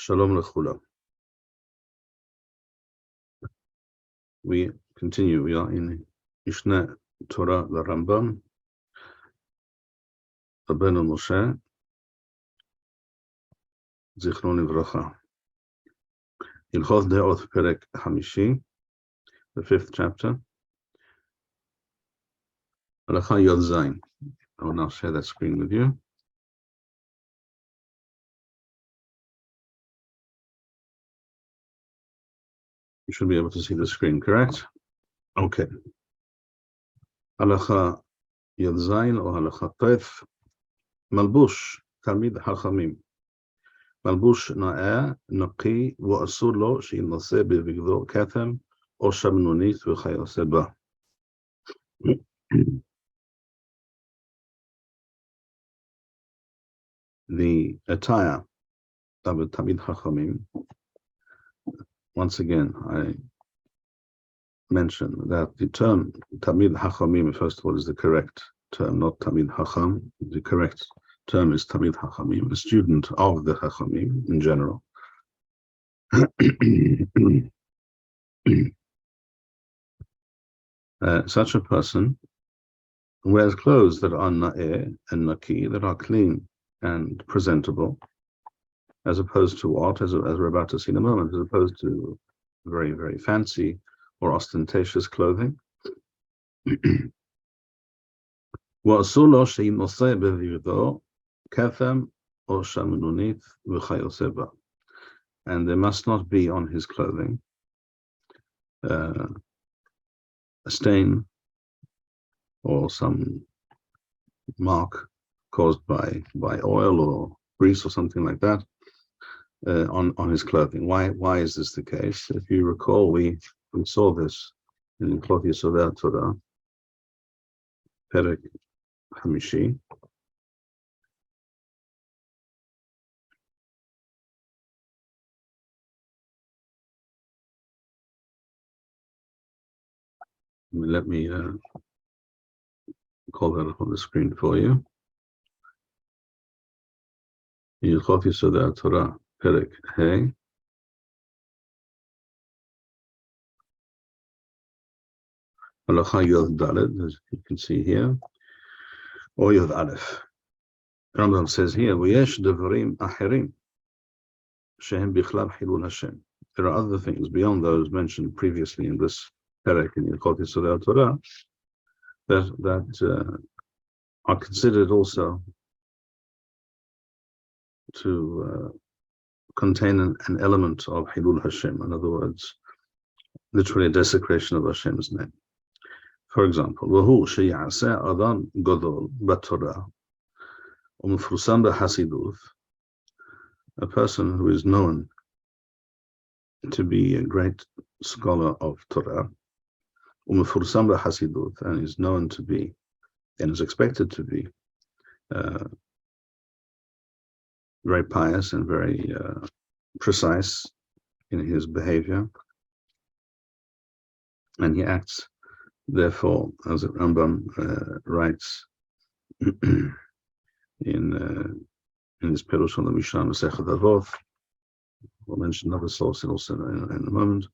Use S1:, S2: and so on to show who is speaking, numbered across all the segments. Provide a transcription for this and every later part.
S1: Shalom lechulam. We continue. We are in Mishneh Torah the Rambam, Rabbeinu Moshe, Zichron Livracha. Hilchot Deot Perek Hamishi, the 5th chapter. Halacha Yod Zayin. I will now share that screen with you. You should be able to see the screen, correct? Okay. Halacha Yod Zayin or Halacha Tef. Malbush Talmid Hachamim. מלבוש נאה, נקי, ואסור לו שינשא בבגדו כתם או שמנונית וכיוצא בה. The attire of Tamid Chachamim, once again, I mention that the term Tamid Chachamim, first of all, is the correct term, not Tamid Chacham. The correct term is Tamid Chachamim, a student of the Chachamim in general. Such a person wears clothes that are na'eh and naki, that are clean and presentable, as opposed to what? As we're about to see in a moment, as opposed to very, very fancy or ostentatious clothing. وَأَصُولُ شَيْنُصَيْ بَذِيُّدُو كَثَمْ or shamanunit v'chayoseba, and there must not be on his clothing a stain or some mark caused by oil or grease or something like that on his clothing. Why is this the case? If you recall, we saw this in Hilchot Torah, Perek Hamishi. Let me call that up on the screen for you. Hilchot Torah, Perek Hey. Halacha Yod Dalet, as you can see here, or Yod Aleph. Rambam says here, V'yesh devarim acherim shehem bichlal Chillul HASHEM. There are other things beyond those mentioned previously in this Perek in Hilchot Torah that are considered also to contain an element of Chillul HASHEM. In other words, literally a desecration of Hashem's name. For example, وَهُوْ شَيْعَسَى أَذَانْ گَدَول بَتَرَى وَمُفْرُسَانْ بَحَسِدُوث. A person who is known to be a great scholar of Torah, وَمُفْرُسَانْ بَحَسِدُوث, and is known to be, and is expected to be, very pious and very precise in his behavior, and he acts, therefore, as Rambam writes in his Perush on the Mishneh Masechet Avot, we'll mention another source also in a moment.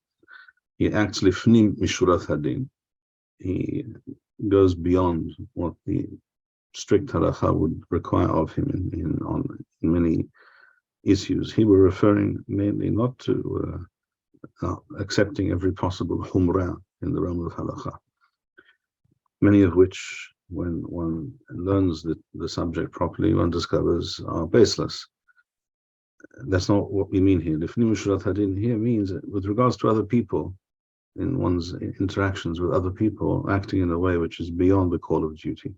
S1: He acts lifnim mishurat hadin. He goes beyond what the strict halacha would require of him in many issues. He were referring mainly not to accepting every possible humrah in the realm of halacha, many of which, when one learns the subject properly, one discovers are baseless. That's not what we mean here. Lifnim mishurat hadin here means, with regards to other people, in one's interactions with other people, acting in a way which is beyond the call of duty.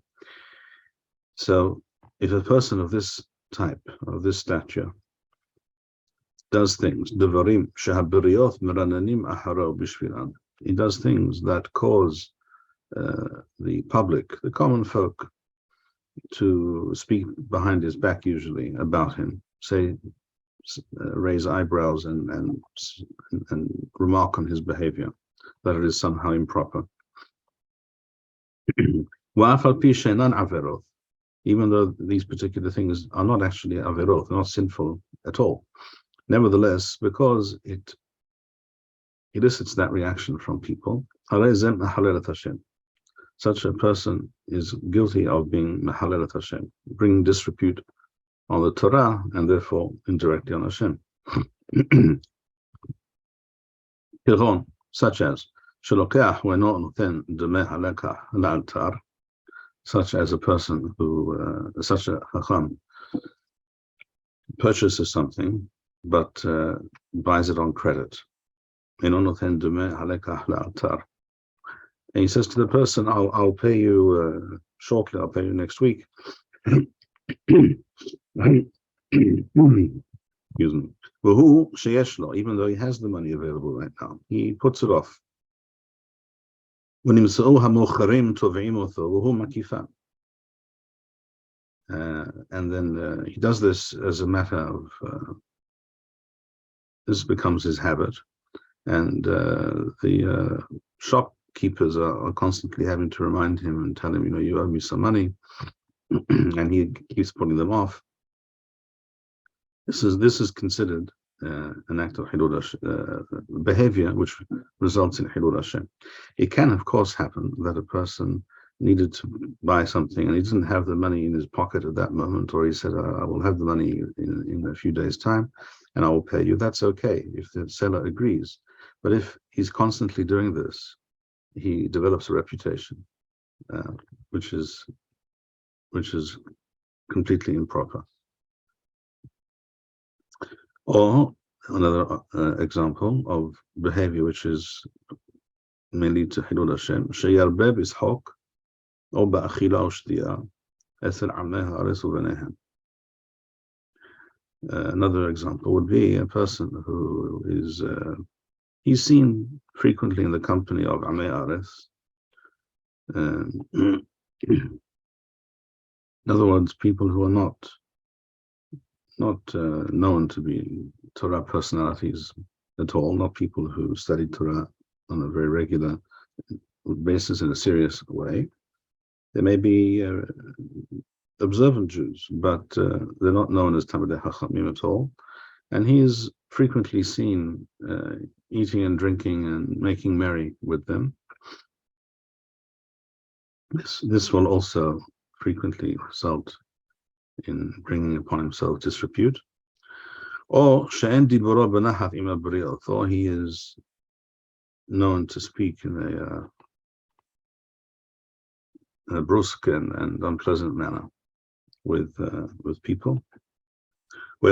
S1: So, if a person of this type, of this stature, does things, devarim shehabiriyot merananim aharo bishvilan, he does things that cause the public, the common folk, to speak behind his back, usually about him, say, raise eyebrows and remark on his behavior, that it is somehow improper. Even though these particular things are not actually averot, they're not sinful at all. Nevertheless, because it elicits that reaction from people, such a person is guilty of being Mahalelat Hashem, bringing disrepute on the Torah and therefore indirectly on Hashem. Such as such as a person who, such a Chacham, purchases something but buys it on credit. And he says to the person, I'll pay you shortly, I'll pay you next week. Excuse me. Even though he has the money available right now, he puts it off. And then he does this as a matter of, this becomes his habit. And the shopkeepers are constantly having to remind him and tell him, you owe me some money. And he keeps putting them off. This is considered an act of Hilul behavior which results in Hilul Hashem. It can, of course, happen that a person needed to buy something and he didn't have the money in his pocket at that moment, or he said, I will have the money in a few days' time and I will pay you. That's okay if the seller agrees. But if he's constantly doing this, he develops a reputation, which is completely improper. Or another example of behavior which is may lead to Hilul Hashem, sheyarbeh b'ishok or ba'achila or shtiyah esel ameh haaretz u'benehem. Another example would be a person who is he's seen frequently in the company of ameh haaretz. In other words, people who are not known to be Torah personalities at all, not people who study Torah on a very regular basis in a serious way. They may be observant Jews, but they're not known as Talmidei Chachamim at all. And he is frequently seen eating and drinking and making merry with them. This will also frequently result in bringing upon himself disrepute. Or or he is known to speak in a brusque and unpleasant manner with people. He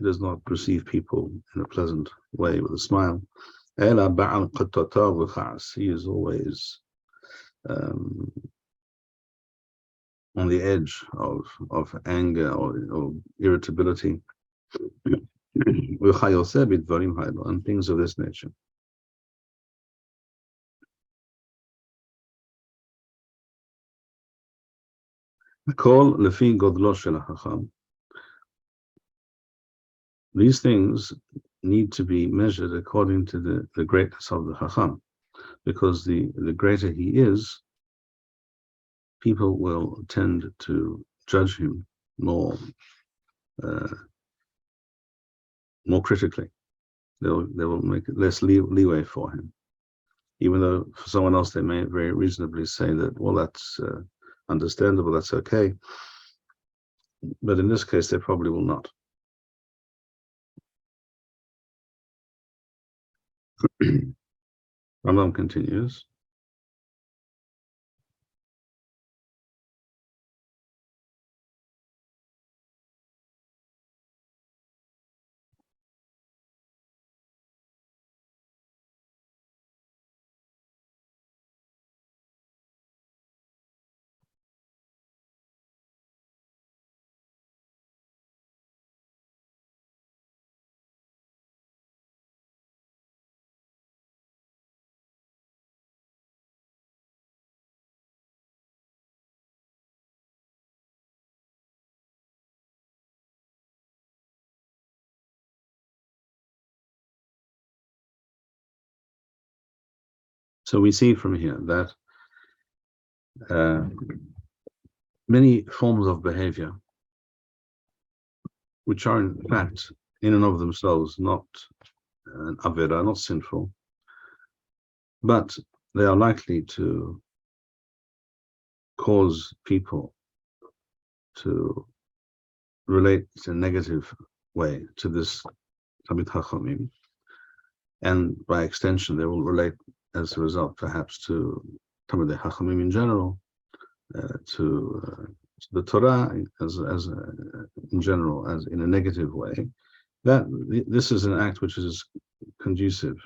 S1: does not receive people in a pleasant way with a smile. He is always on the edge of anger or irritability, and things of this nature. These things need to be measured according to the greatness of the Chacham, because the greater he is, people will tend to judge him more critically. They will make less leeway for him, even though for someone else they may very reasonably say that, well, that's understandable, that's okay. But in this case, they probably will not. Rambam continues. So we see from here that many forms of behavior which are in fact, in and of themselves, not an avera, not sinful, but they are likely to cause people to relate in a negative way to this Talmid Chachamim, and by extension, they will relate as a result, perhaps, to Talmidei Chachamim in general, to the Torah as in general, as in a negative way. That this is an act which is conducive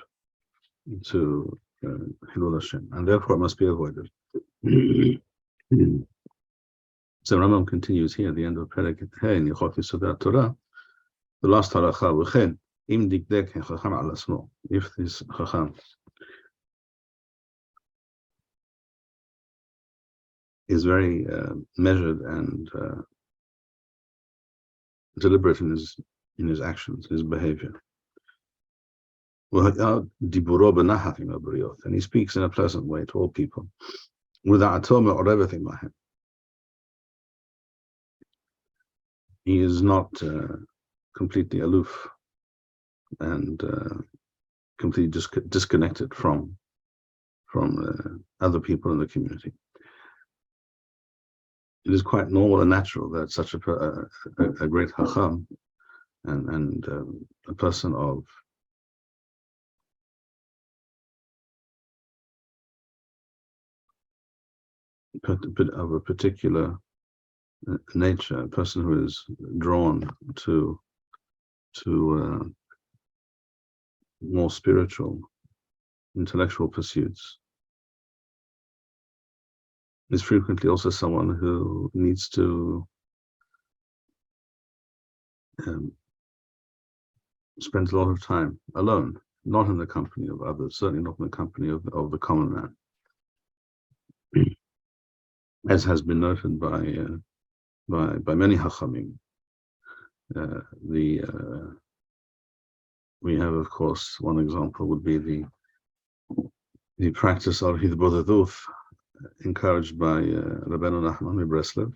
S1: to Hilul Hashem, and therefore it must be avoided. So Rambam continues here at the end of Perek Hey in Hilchot Yesodei Torah, the last halacha, v'chen im dikdek chacham al asmo, if this chacham is very measured and deliberate in his actions, his behavior. And he speaks in a pleasant way to all people, without atome or everything by him. He is not completely aloof and completely disconnected from other people in the community. It is quite normal and natural that such a great Chacham and a person of a particular nature, a person who is drawn to more spiritual, intellectual pursuits, is frequently also someone who needs to spend a lot of time alone, not in the company of others, certainly not in the company of the common man, as has been noted by many Hachamim. We have, of course, one example would be the practice of Hidbodedut, encouraged by Rabbeinu Nachman Breslev.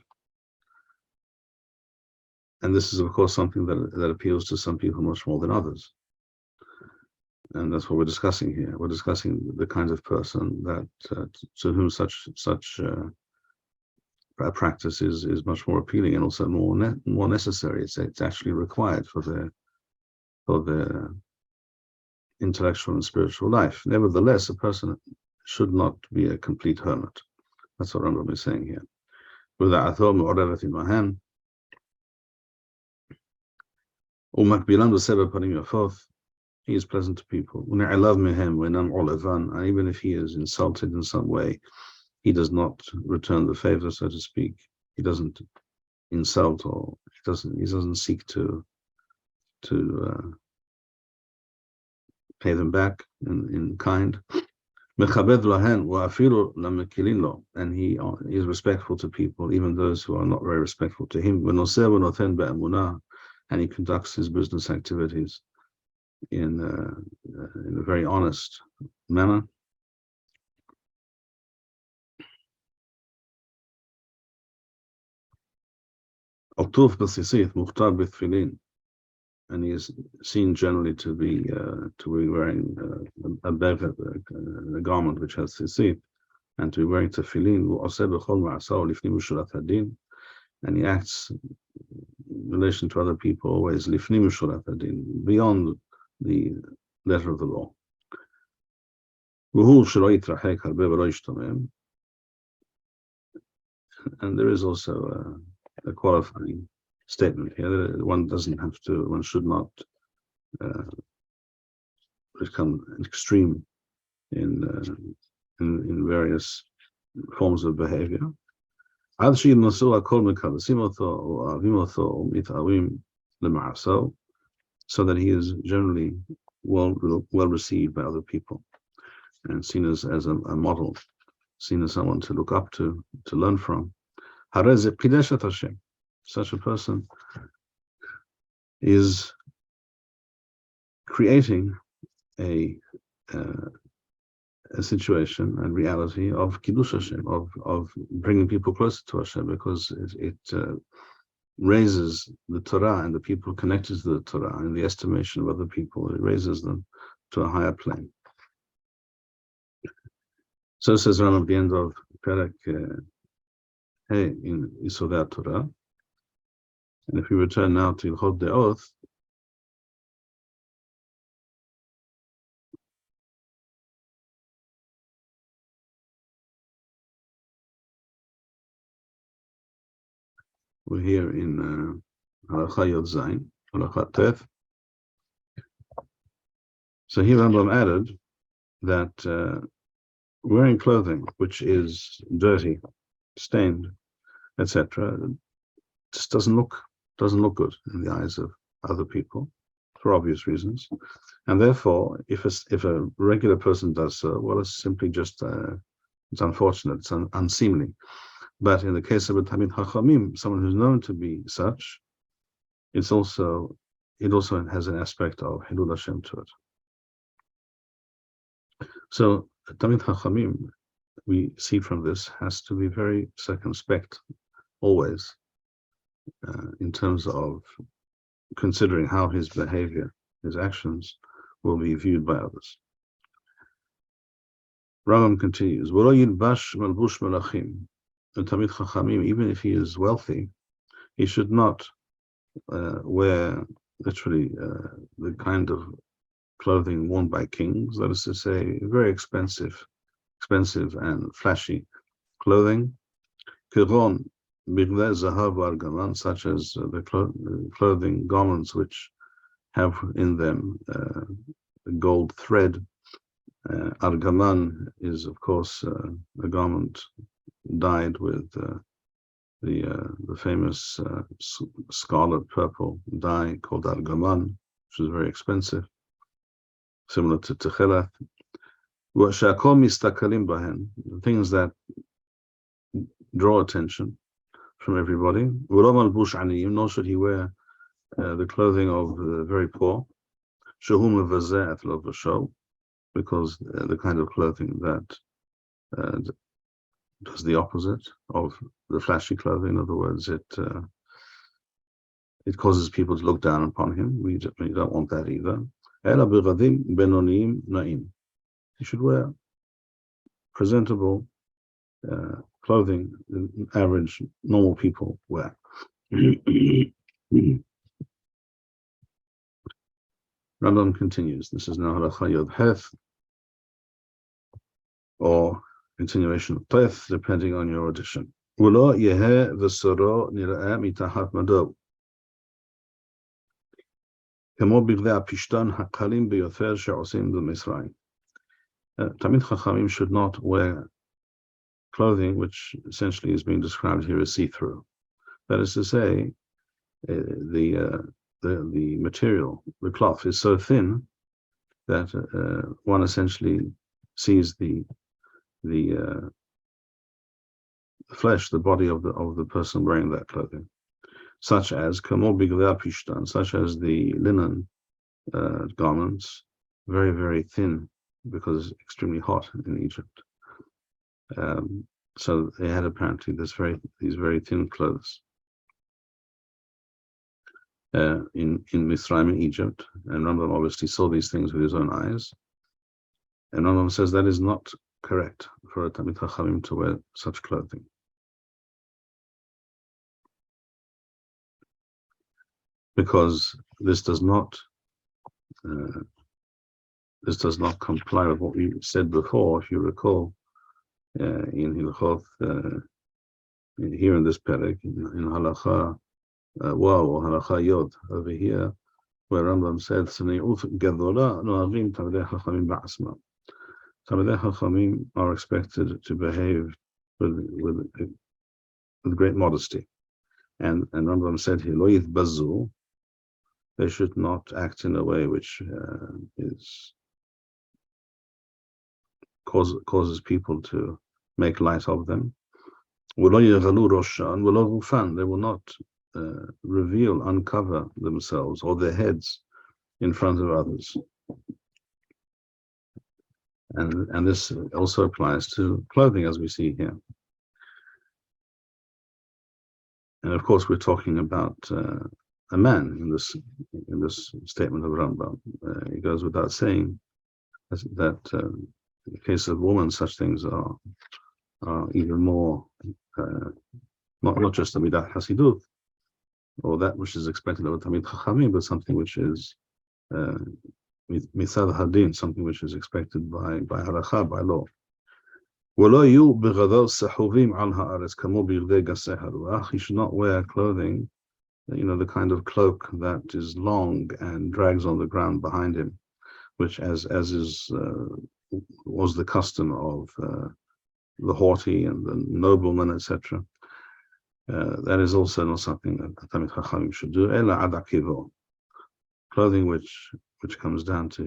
S1: And this is, of course, something that appeals to some people much more than others. And that's what we're discussing here. We're discussing the kinds of person that to whom such practice is much more appealing and also more necessary. It's actually required for their intellectual and spiritual life. Nevertheless, a person should not be a complete hermit. That's what Rambam is saying here. Without atom or everything mahem, he is pleasant to people. And even if he is insulted in some way, he does not return the favor, so to speak. He doesn't insult, or he doesn't seek to pay them back in kind. And he is respectful to people, even those who are not very respectful to him. And he conducts his business activities in a very honest manner. And he is seen generally to be wearing a garment which has tzitzit, and to be wearing tefillin. And he acts in relation to other people always lifnim mishurat hadin, beyond the letter of the law. And there is also a qualifying statement here that one should not become extreme in various forms of behavior. So that he is generally well received by other people and seen as a model, seen as someone to look up to learn from. Such a person is creating a situation and reality of Kiddush Hashem, of bringing people closer to Hashem, because raises the Torah and the people connected to the Torah in the estimation of other people. It raises them to a higher plane. So says Rambam at the end of Perek Hey in Yisodei Torah. And if we return now to Hilchot Deot, we're here in Halacha Yod Zayin, Halacha Tef. So here Rambam added that wearing clothing which is dirty, stained, etc., just doesn't look good in the eyes of other people for obvious reasons, and therefore, if a regular person does so, well, it's simply just it's unfortunate, it's unseemly. But in the case of a Talmid Chachamim, someone who's known to be such, it also has an aspect of Hilul Hashem to it. So Talmid Chachamim, we see from this, has to be very circumspect always in terms of considering how his behavior, his actions, will be viewed by others. Rambam continues, and Talmid Chachamim, even if he is wealthy, he should not wear literally the kind of clothing worn by kings, that is to say, very expensive and flashy clothing, such as the clothing garments which have in them gold thread. Argaman is, of course, a garment dyed with the famous scarlet purple dye called argaman, which is very expensive, similar to techela. Things that draw attention from everybody. Nor should he wear the clothing of the very poor, because the kind of clothing that does the opposite of the flashy clothing. In other words, it causes people to look down upon him. We don't want that either. He should wear presentable clothing average, normal people wear. Rambam continues. This is now Halacha Yod Heth, or continuation of Tef, depending on your audition. Ulo yeheh v'soro nira'eh mitahat mado. Kamo bigdei apishtan hakalim biyoter she'osim b'Mitzrayim. Talmid Chachamim should not wear clothing which essentially is being described here as see-through. That is to say, the material, the cloth, is so thin that one essentially sees the flesh, the body of the person wearing that clothing, such as such as the linen garments, very, very thin, because it's extremely hot in Egypt. So they had apparently these very thin clothes in Mitzrayim, in Egypt, and Rambam obviously saw these things with his own eyes. And Rambam says that is not correct for a Talmid Chachamim to wear such clothing. Because this does not comply with what we said before, if you recall, in Hilchot, here in this Perek, in Halacha Waw or Halacha Yod, over here, where Rambam said, Talmidei Chachamim are expected to behave with great modesty. And Rambam said here, Lo yithbazu, they should not act in a way which causes people to make light of them. They will not uncover themselves or their heads in front of others. And this also applies to clothing, as we see here. And of course, we're talking about a man in this statement of Rambam. It goes without saying that in the case of women, such things are even more not just a midat hasidut or that which is expected of a tamid chachamim, but something which is mitzad hadin, something which is expected by halacha, by law. He should not wear clothing, the kind of cloak that is long and drags on the ground behind him, which was the custom of the haughty and the noblemen, etc. That is also not something that Tamid Chachamim should do. Ela ad akivo, clothing which comes down to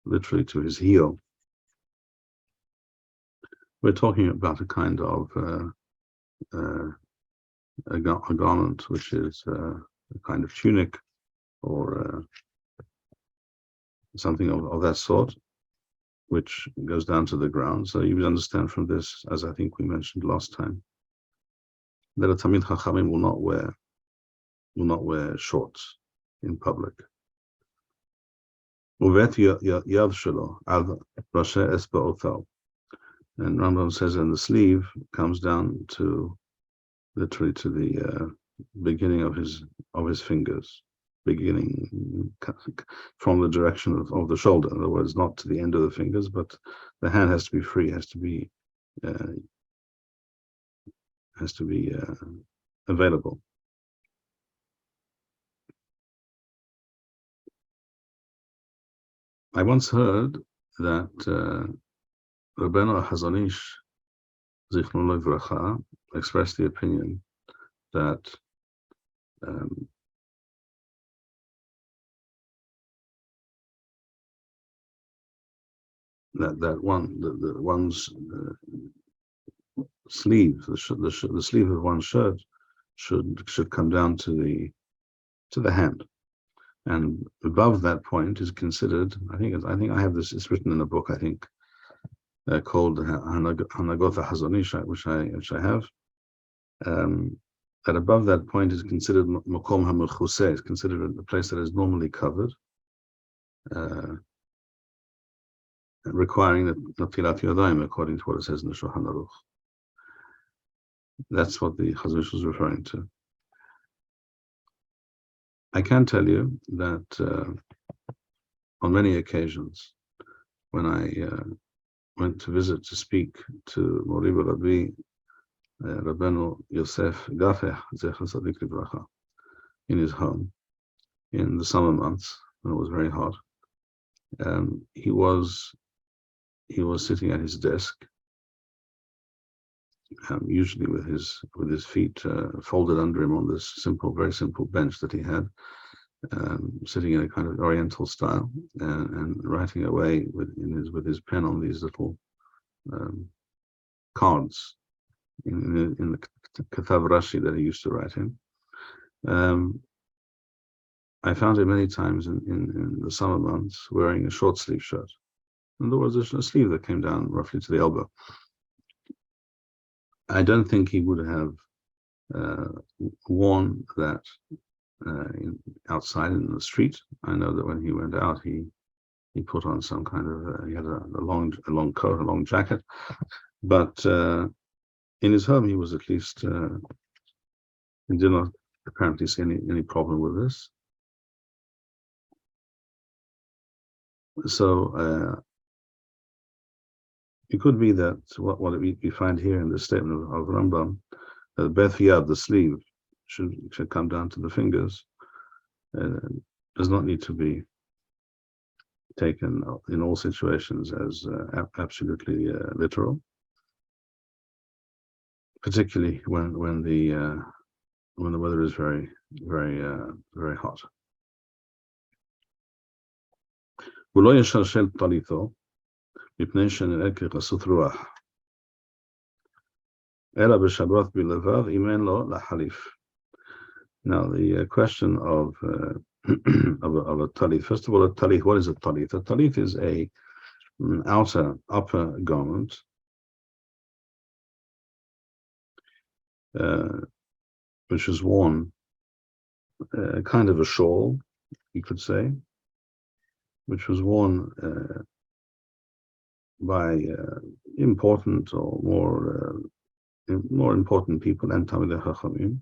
S1: literally to his heel. We're talking about a kind of a garment which is a kind of tunic or something of that sort, which goes down to the ground. So you would understand from this, as I think we mentioned last time, that a Tamid Chachamim will not wear shorts in public. And Rambam says, and the sleeve comes down to literally to the beginning of his fingers, beginning from the direction of the shoulder. In other words, not to the end of the fingers, but the hand has to be free, has to be available. I once heard that Rabbeinu Hazon Ish, Zichrono Livracha, expressed the opinion that one's sleeve, the sleeve of one's shirt should come down to the hand, and above that point is considered. I think I have this. It's written in a book. I think called Hanagot Hazon Ish, which I have. That above that point is considered Makom HaMechuseh, is considered a place that is normally covered, requiring the Natilat Yadayim according to what it says in the Shulchan Aruch. That's what the Hazon Ish was referring to. I can tell you that on many occasions, when I went to visit to speak to Mori Rabbi Rabbeinu Yosef Gafeh, Zecher Tzadik Livracha, in his home in the summer months when it was very hot, he was sitting at his desk, usually with his feet folded under him on this very simple bench that he had, sitting in a kind of Oriental style, and writing away with his pen on these little cards in the Katav Rashi that he used to write in. I found him many times in the summer months wearing a short sleeve shirt, and there was a sleeve that came down roughly to the elbow. I don't think he would have worn that outside in the street. I know that when he went out, he put on some kind of he had a long coat, a long jacket, but in his home he was at least he did not apparently see any problem with this. So it could be that what we find here in the statement of Rambam, that Beth Yad, the sleeve, should come down to the fingers, does not need to be taken in all situations as absolutely literal, particularly when the weather is very, very, very hot. מפני שנראה כגסות רוח, אלא בשבת בלבד, אם אין לו לחליף. Now the question of a talit. First of all, a talit. What is a talit? A talit is an upper garment which is worn, kind of a shawl, you could say, which was worn by important or more important people and Talmidei Chachamim.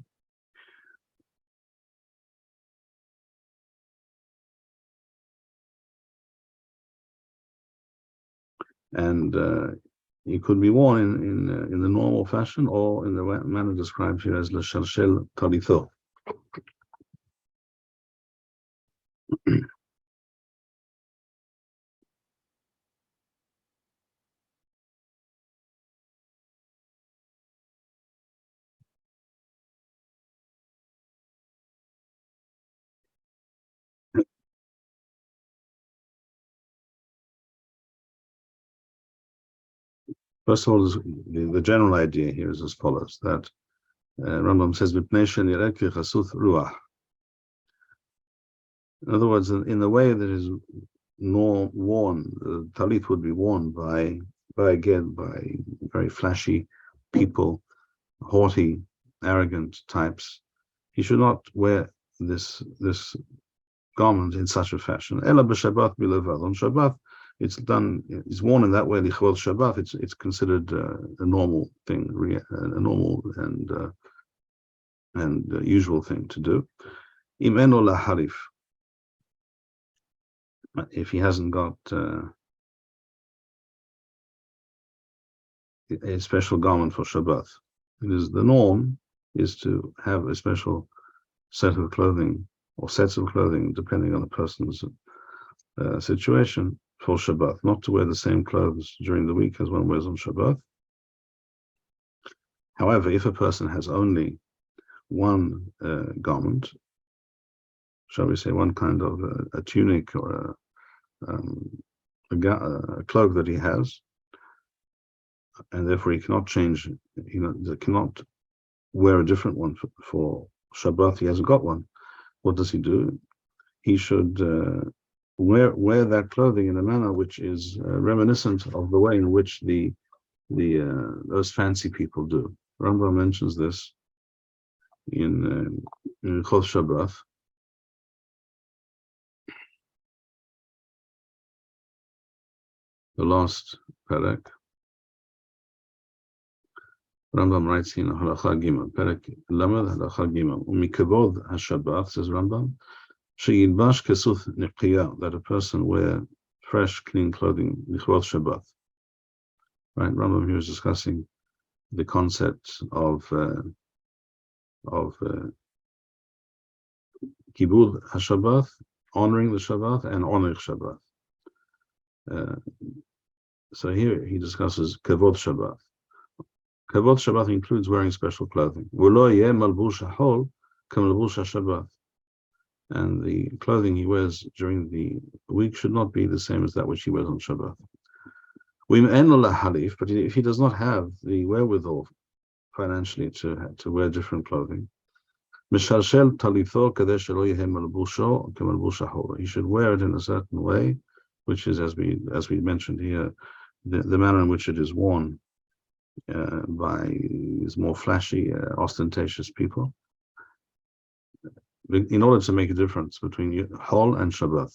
S1: And it could be worn in the normal fashion or in the manner described here as l'shalshel talitho. First of all, the general idea here is as follows: that Rambam says, ruach. In other words, in the way that is worn, the talit would be worn by very flashy people, haughty, arrogant types. He should not wear this garment in such a fashion. Ela b'Shabbat bilevad. On Shabbat, it's worn in that way. Lichvod Shabbat, it's considered a normal thing, a normal and usual thing to do. Im eno laharif. If he hasn't got a special garment for Shabbat, the norm is to have a special set of clothing or sets of clothing, depending on the person's situation, for Shabbat, not to wear the same clothes during the week as one wears on Shabbat. However, if a person has only one garment, shall we say, one kind of a tunic or a cloak that he has, and therefore he cannot change, cannot wear a different one for Shabbat. He hasn't got one. What does he do? He should wear that clothing in a manner which is reminiscent of the way in which those fancy people do. Rambam mentions this in Hilchot Shabbat. The last parak. Rambam writes in Halacha Gimel, Perek Lamed Halacha Gimel. Umikavod HaShabbat, says Rambam, she'yilbash kesuth neqiyah, that a person wear fresh, clean clothing, lichvot Shabbat. Right, Rambam here is discussing the concept of kibud HaShabbat, honoring the Shabbat, and honoring Shabbat. So here he discusses kavod Shabbat. Kavod Shabbat includes wearing special clothing. And the clothing he wears during the week should not be the same as that which he wears on Shabbat. But if he does not have the wherewithal financially to wear different clothing, he should wear it in a certain way, which is, as we mentioned here, the manner in which it is worn by these more flashy, ostentatious people, in order to make a difference between Hol and Shabbat.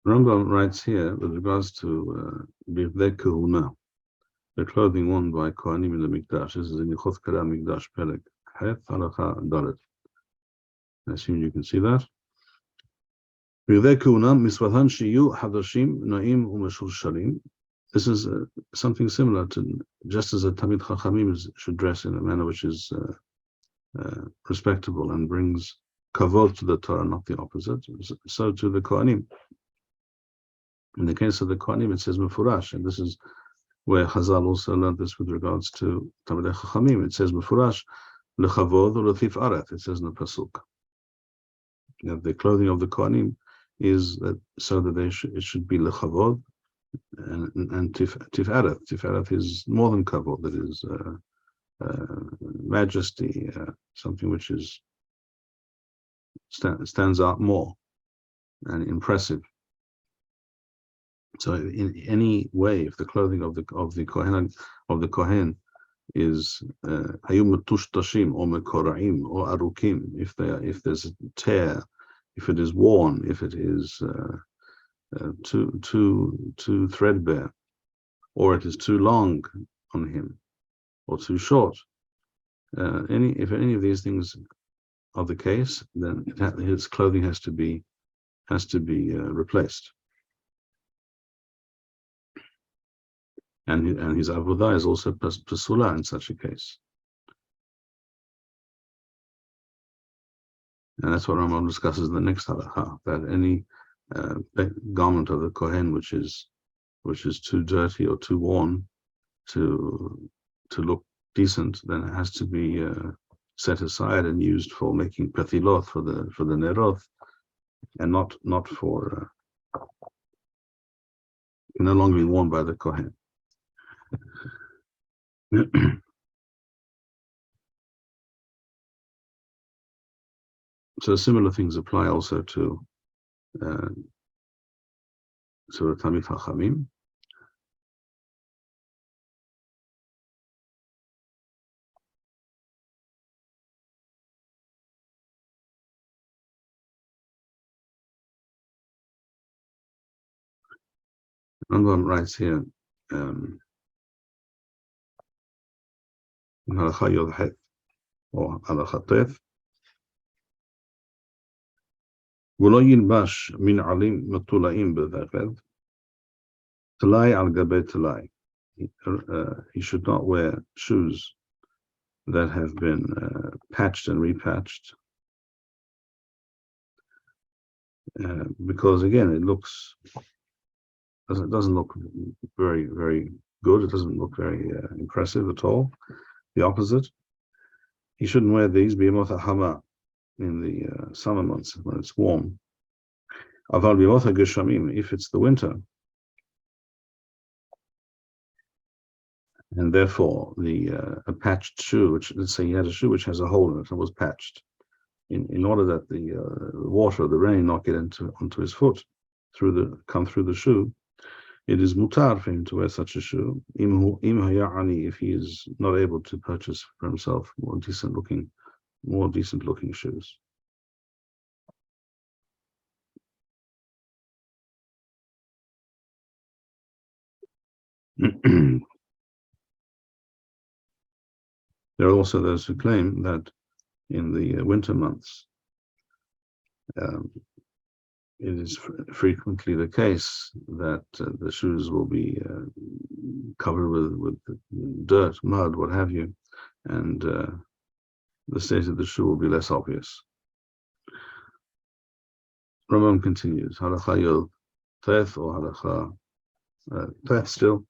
S1: Rambam writes here with regards to Bivdei Kahuna, the clothing worn by Kohanim in the Mikdash. This is in Hilchot Mikdash Perek Het Halacha Dalet. I assume you can see that. Bivdei Kahuna Misvatan Shiyu Hadashim Naim Umeshulshalim. This is something similar to just as a Tamid Chachamim should dress in a manner which is respectable and brings kavod to the Torah, not the opposite. So to the Kohanim. In the case of the Kohanim, it says Mefurash, and this is where Chazal also learned this with regards to Talmidei Chachamim. It says Mefurash, Lechavod or Letif Aret. It says in the pasuk. The clothing of the Kohanim is that so that it should be Lechavod and Tiferet. Tiferet is more than kavod. That is majesty, something which is stands out more and impressive. So in any way, if the clothing of the kohen is hayum metushtashim or mekoraim or arukim, if there's a tear, if it is worn, if it is too threadbare, or it is too long on him, or too short, if any of these things are the case, then his clothing has to be replaced. And his avodah is also pasula in such a case. And that's what Rambam discusses in the next halacha, that any garment of the kohen which is too dirty or too worn to look decent, then it has to be set aside and used for making pathilot for the neroth, and not for can no longer be worn by the kohen. So similar things apply also to the Tamid Chachamim. Rambam writes here, Halacha Yodhet or Halacha Tef, ולא ילבש מנעלים מטולאים בבגד, טלאי על גבי טלאי. He should not wear shoes that have been patched and repatched, because again it doesn't look very, very good. It doesn't look very impressive at all. The opposite. He shouldn't wear these b'yamot hama in the summer months when it's warm. Aval b'yamot geshamim, if it's the winter, and therefore a patched shoe, which, let's say he had a shoe which has a hole in it and was patched, in order that the water, the rain, not get onto his foot, come through the shoe, it is mutar for him to wear such a shoe. Im haya'ani, if he is not able to purchase for himself more decent looking shoes. There are also those who claim that in the winter months, it is frequently the case that the shoes will be covered with dirt, mud, what have you, and the state of the shoe will be less obvious. Rambam continues, Halacha Yod Tef or Halacha Tef still.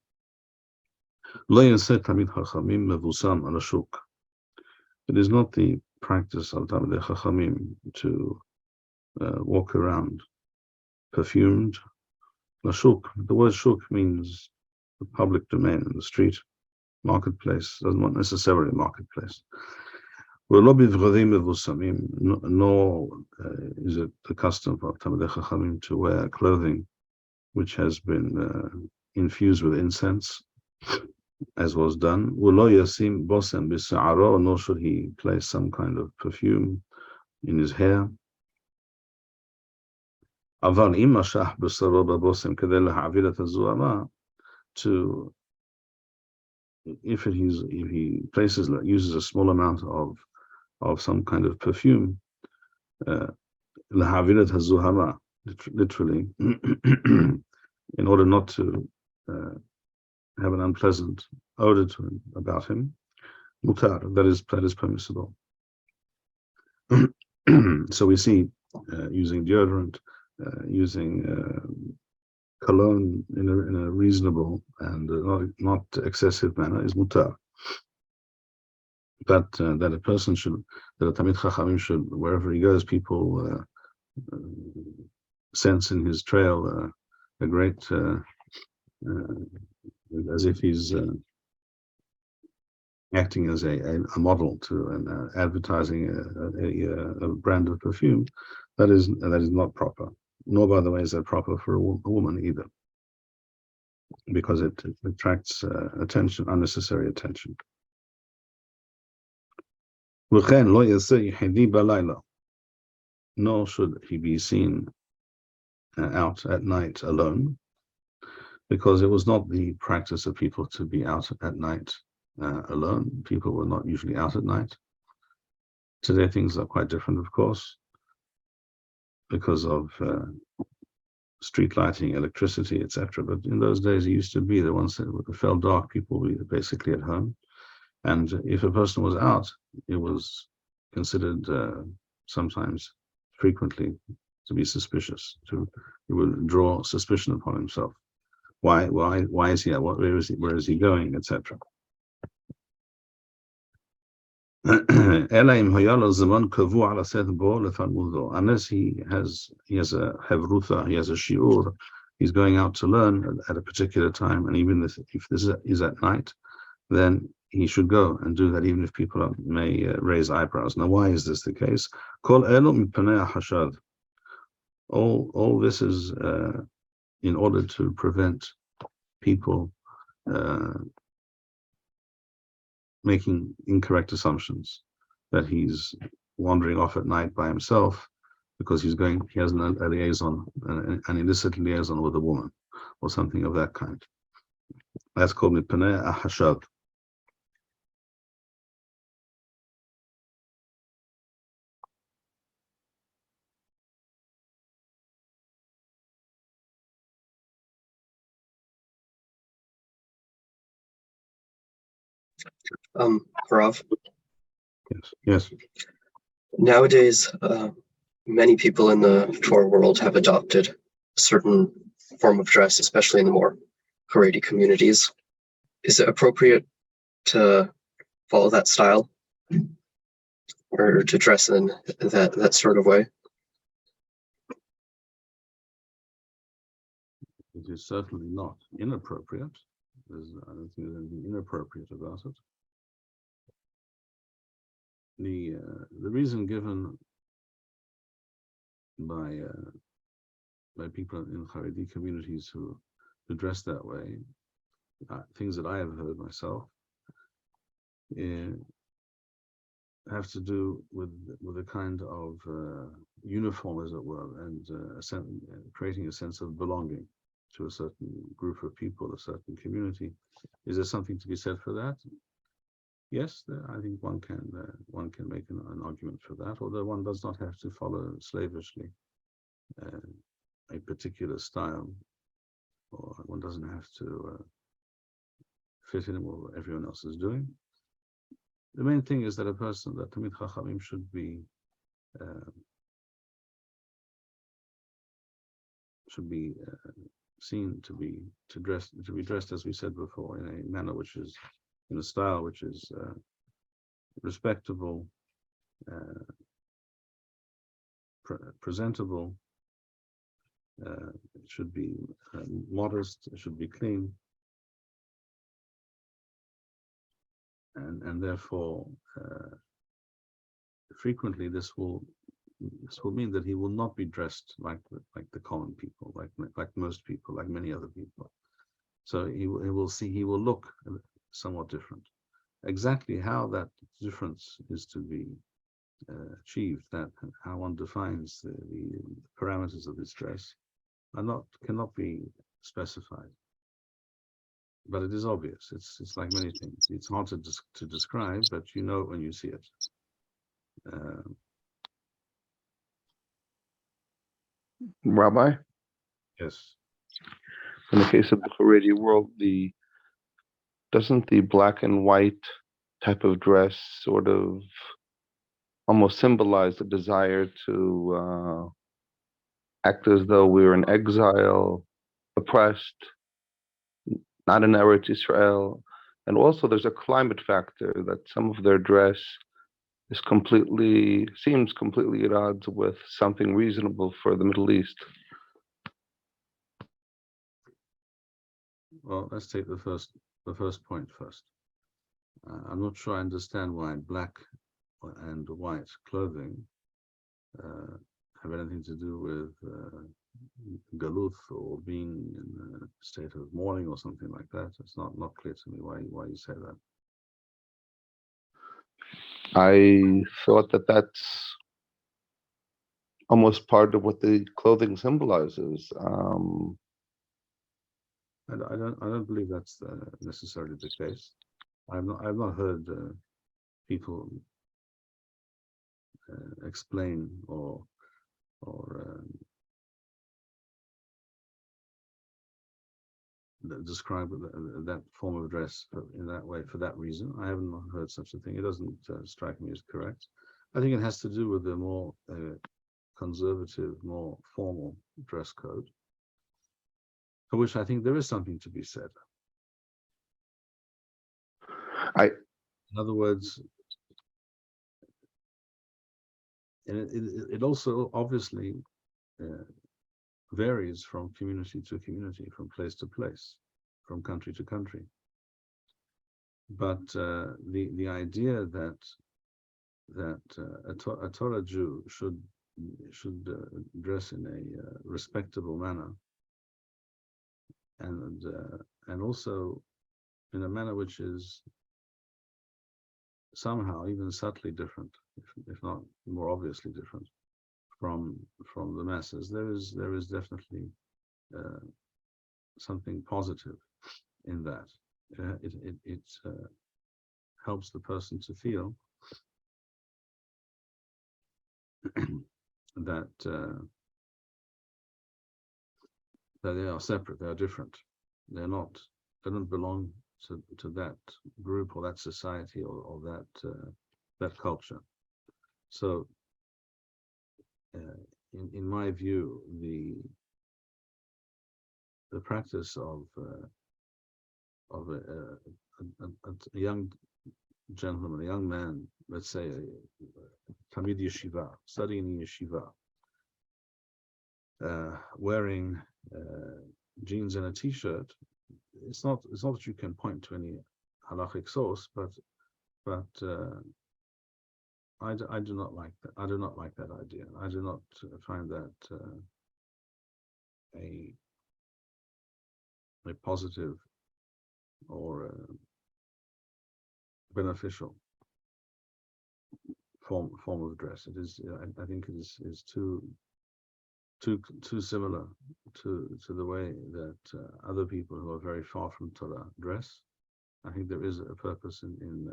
S1: Lo yaseh Tamid Chachamim mevusam al hashuk. It is not the practice of Talmidei Chachamim to walk around perfumed. Lashuk. The word shuk means the public domain, the street, marketplace. Doesn't want necessarily a marketplace. Nor is it the custom for Talmidei Chachamim to wear clothing which has been infused with incense, as was done. Nor should he place some kind of perfume in his hair. אבל אם משך בשרו בבושם כדי להעביר את הזוהמה, to if he uses a small amount of some kind of perfume, להעביר את הזוהמה, literally, in order not to have an unpleasant odor to him, about him, mutar, that is permissible. So we see using deodorant, using cologne in a reasonable and not excessive manner is mutar. But that a person should, that a Tamid Chachamim should, wherever he goes, people sense in his trail a great, as if he's acting as a model to and advertising a brand of perfume, that is not proper. Nor, by the way, is that proper for a woman either, because it attracts attention, unnecessary attention. Nor should he be seen out at night alone, because it was not the practice of people to be out at night alone. People were not usually out at night. Today things are quite different, of course, because of street lighting, electricity, etc. But in those days, it used to be that once it fell dark, people were basically at home. And if a person was out, it was considered sometimes, frequently, to be suspicious. He would draw suspicion upon himself. Why is he out? Where is he going, etc. Unless he has a hevrutha, he has a shiur, he's going out to learn at a particular time, and even if this is at night, then he should go and do that, even if people may raise eyebrows. Now, why is this the case? All this is in order to prevent people making incorrect assumptions that he's wandering off at night by himself because he has a liaison, an illicit liaison with a woman or something of that kind. That's called mipnei hashad.
S2: Rav.
S1: Yes.
S2: Nowadays, many people in the Torah world have adopted a certain form of dress, especially in the more Haredi communities. Is it appropriate to follow that style, or to dress in that sort of way?
S1: It is certainly not inappropriate. I don't think there's anything inappropriate about it. The reason given by people in Haredi communities who dress that way, things that I have heard myself, have to do with a kind of uniform, as it were, and creating a sense of belonging to a certain group of people, a certain community. Is there something to be said for that? Yes, I think one can make an argument for that, although one does not have to follow slavishly a particular style, or one doesn't have to fit in with what everyone else is doing. The main thing is that a person, that Tamid Chachamim should be seen to be dressed, as we said before, in a manner which is, in a style which is respectable, presentable. It should be modest. It should be clean, and therefore, frequently this will mean that he will not be dressed like the common people, like most people, like many other people. So he will look somewhat different. Exactly how that difference is to be achieved, that how one defines the parameters of this dress, cannot be specified. But it is obvious. It's like many things. It's hard to describe, but you know it when you see it.
S3: Rabbi,
S1: Yes.
S3: in the case of the Haredi world, doesn't the black and white type of dress sort of almost symbolize the desire to act as though we were in exile, oppressed, not in Eretz Israel? And also there's a climate factor that some of their dress seems completely at odds with something reasonable for the Middle East.
S1: Well, let's take the first point first. I'm not sure I understand why black and white clothing have anything to do with galuth or being in a state of mourning or something like that. It's not clear to me why you say that.
S3: I thought that that's almost part of what the clothing symbolizes.
S1: I don't believe that's necessarily the case. I've not heard people explain or describe that form of dress in that way for that reason. I haven't heard such a thing. It doesn't strike me as correct. I think it has to do with the more conservative, more formal dress code, for which I think there is something to be said. In other words, it also obviously varies from community to community, from place to place, from country to country. But the idea that a Torah Jew should dress in a respectable manner, and also in a manner which is somehow even subtly different, if not more obviously different from the masses, there is definitely something positive in that. It helps the person to feel that they are separate, they are different. They don't belong to that group or that society or that culture. So in my view, the practice of a young gentleman, a young man, let's say a Talmid Yeshiva, studying in Yeshiva, wearing jeans and a t-shirt, it's not that you can point to any halachic source, but I do not like that. I do not like that idea. I do not find that a positive or beneficial form of dress. It is. I think it is too similar to the way that other people who are very far from Torah dress. I think there is a purpose in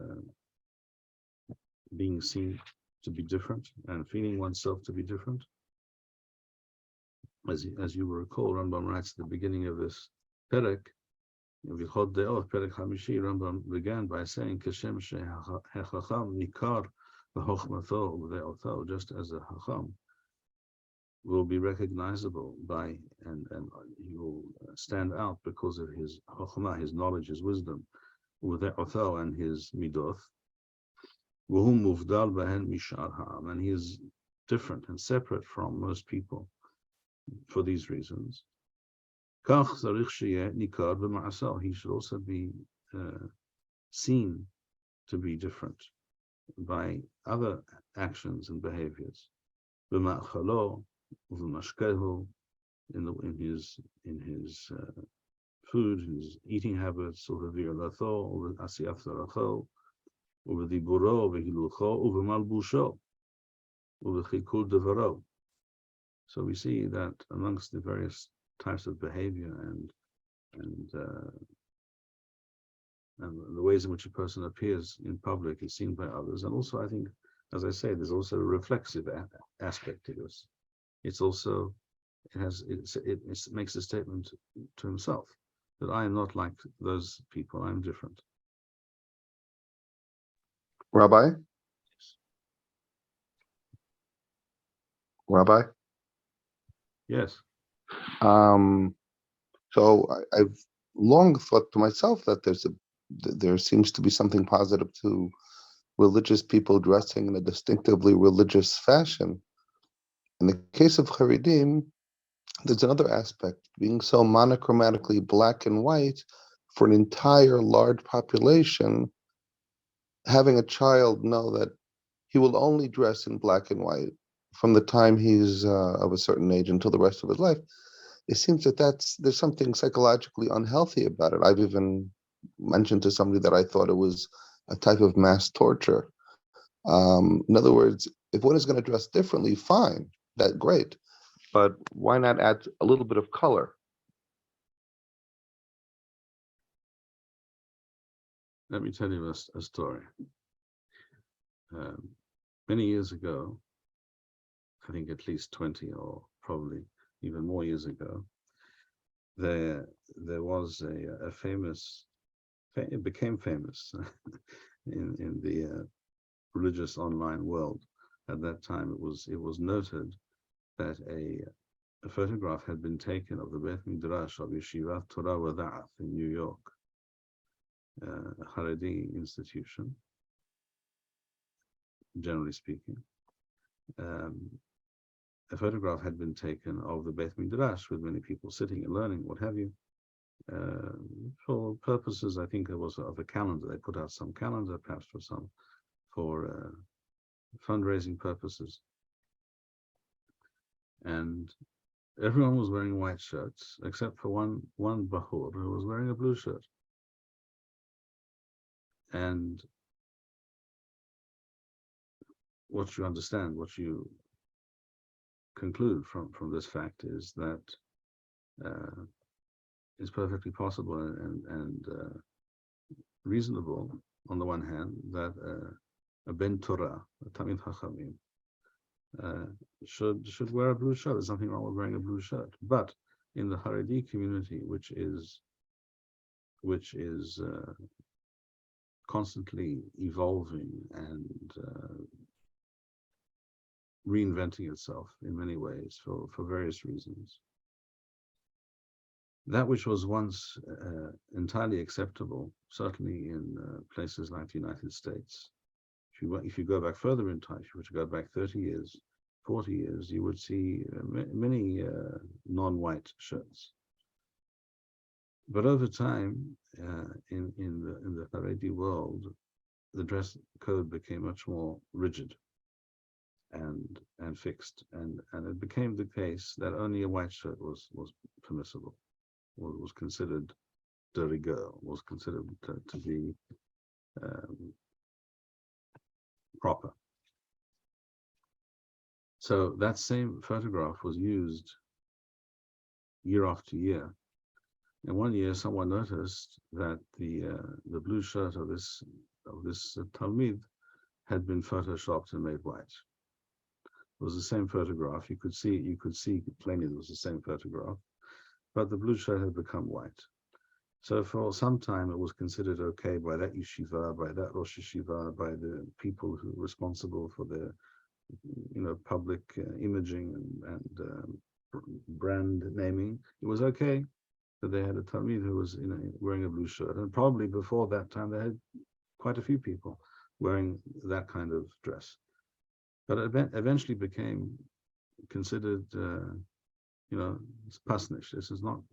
S1: being seen to be different and feeling oneself to be different. As you will recall, Rambam writes at the beginning of this Perek, Hilchot Deot, Perek Hamishi, Rambam began by saying, Kashem she'hachacham nikar v'chochmato v'deoto, just as a hacham will be recognizable by and he will stand out because of his chokhmah, his knowledge, his wisdom, v'deoto, and his midoth, v'hu muvdal b'hen mishar ha'am, and he is different and separate from most people for these reasons. Kach zarich sheyeh nikar b'ma'asah, he should also be seen to be different by other actions and behaviors. B'ma'chalo v'mashkehu, in his food, his eating habits, or v'vi'alato, or v'asiyat zaracho, or v'diburo, v'hilucho, or v'malbusho, uv'chikul devaro. So we see that amongst the various types of behavior and the ways in which a person appears in public is seen by others, and also I think, as I say, there's also a reflexive aspect to this. It's also it makes a statement to himself that I am not like those people. I'm different.
S3: Rabbi? Rabbi?
S1: Yes.
S3: So I've long thought to myself that there seems to be something positive to religious people dressing in a distinctively religious fashion. In the case of Haredim, there's another aspect, being so monochromatically black and white for an entire large population. Having a child know that he will only dress in black and white from the time he's of a certain age until the rest of his life, it seems that there's something psychologically unhealthy about it. I've even mentioned to somebody that I thought it was a type of mass torture. In other words, if one is going to dress differently, fine, that's great. But why not add a little bit of color?
S1: Let me tell you a story. Many years ago, I think at least 20 or probably even more years ago, there was a famous, it became famous in the religious online world. At that time, it was noted that a photograph had been taken of the Beit Midrash of Yeshivat Torah Wada'at in New York, a Haredi institution, generally speaking. A photograph had been taken of the Beit Midrash with many people sitting and learning, what have you, for purposes, I think it was of a calendar. They put out some calendar, perhaps for fundraising purposes. And everyone was wearing white shirts, except for one Bahur who was wearing a blue shirt. And what you understand, what you conclude from this fact is that it's perfectly possible and reasonable, on the one hand, that a Ben Torah, a Tamid Chachamim, should wear a blue shirt. There's nothing wrong with wearing a blue shirt. But in the Haredi community, which is constantly evolving and reinventing itself in many ways for various reasons, that which was once entirely acceptable, certainly in places like the United States, if you go back further in time, if you were to go back 30 years, 40 years, you would see many non-white shirts. But over time, in the Haredi world, the dress code became much more rigid and fixed, and it became the case that only a white shirt was permissible, was considered de rigueur, was considered to be proper. So that same photograph was used year after year. And one year, someone noticed that the blue shirt of this Talmid had been photoshopped and made white. It was the same photograph. You could see plainly it was the same photograph, but the blue shirt had become white. So for some time, it was considered okay by that yeshiva, by that Rosh Yeshiva, by the people who were responsible for the public imaging and brand naming. It was okay that they had a Talmid who was wearing a blue shirt, and probably before that time they had quite a few people wearing that kind of dress. But it eventually became considered, it's pasnish. This is not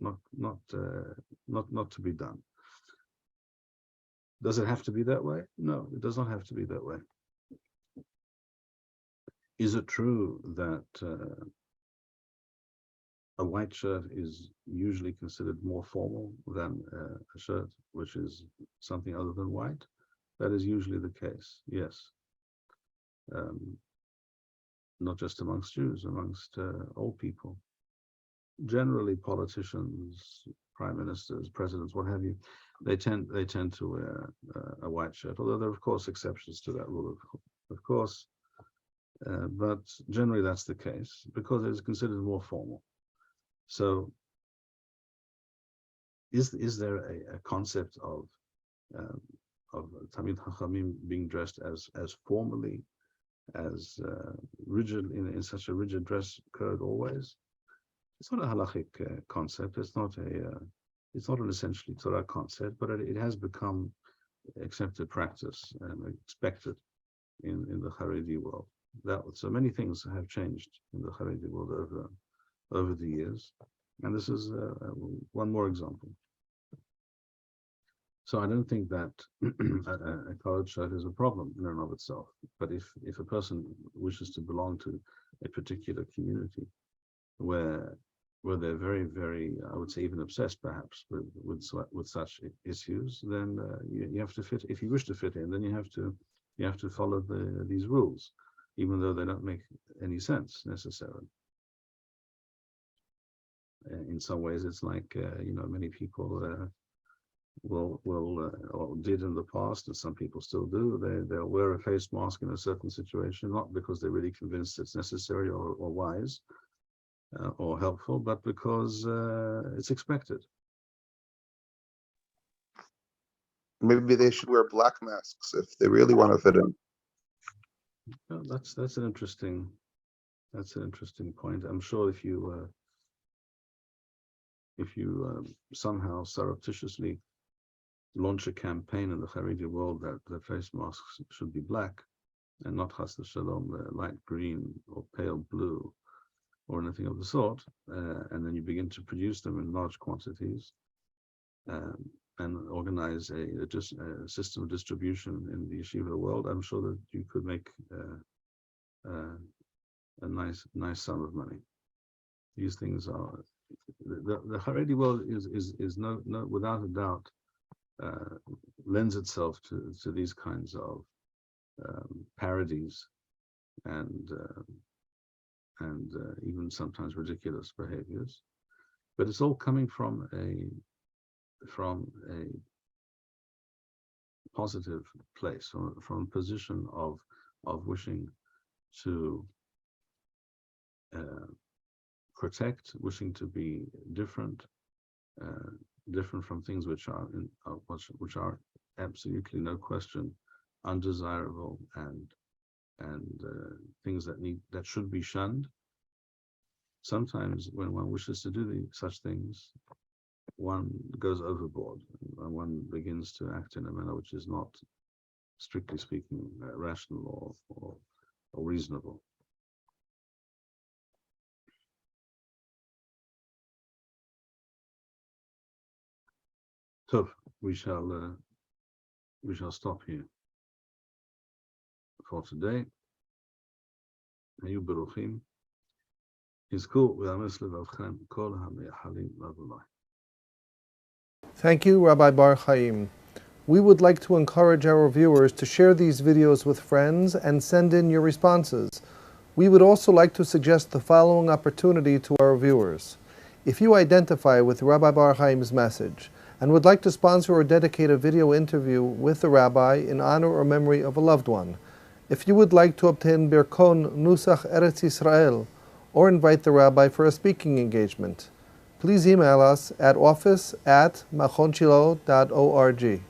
S1: to be done. Does it have to be that way? No, it does not have to be that way. Is it true that a white shirt is usually considered more formal than a shirt which is something other than white? That is usually the case, yes. not just amongst Jews, amongst all people. Generally, politicians, prime ministers, presidents, what have you, they tend to wear a white shirt. Although there are of course exceptions to that rule, of course, but generally that's the case because it is considered more formal. So, is there a concept of Talmid Chachamim being dressed as formally, as rigid in such a rigid dress code always? It's not a halachic concept. It's not an essentially Torah concept, but it has become accepted practice and expected in the Haredi world. So many things have changed in the Haredi world over the years, and this is one more example. So I don't think that a collared shirt is a problem in and of itself. But if a person wishes to belong to a particular community where they're very, very, I would say even obsessed perhaps with such issues, then you have to fit. If you wish to fit in, then you have to follow these rules, even though they don't make any sense necessarily. In some ways, it's like many people will or did in the past, and some people still do. They'll wear a face mask in a certain situation, not because they're really convinced it's necessary or wise or helpful, but because it's expected.
S3: Maybe they should wear black masks if they really want to fit in.
S1: Well, that's an interesting point. I'm sure if you somehow surreptitiously launch a campaign in the Haredi world that the face masks should be black and not chas v'shalom light green or pale blue or anything of the sort, and then you begin to produce them in large quantities and organize a system of distribution in the yeshiva world, I'm sure that you could make a nice sum of money. These things are the Haredi world is no without a doubt lends itself to these kinds of parodies and even sometimes ridiculous behaviors, but it's all coming from a positive place, from a position of wishing to protect, wishing to be different from things which are absolutely no question undesirable and things that should be shunned. Sometimes when one wishes to do such things, one goes overboard and one begins to act in a manner which is not, strictly speaking, rational or reasonable. So we shall stop here for today. Hayu beruchim. Yizku v'ames levavchem kol hameyachalim l'Adonai.
S4: Thank you, Rabbi Bar-Hayim. We would like to encourage our viewers to share these videos with friends and send in your responses. We would also like to suggest the following opportunity to our viewers. If you identify with Rabbi Bar-Hayim's message and would like to sponsor or dedicate a video interview with the rabbi in honor or memory of a loved one, if you would like to obtain Birkon Nusach Eretz Yisrael or invite the rabbi for a speaking engagement, please email us at office@machonshilo.org.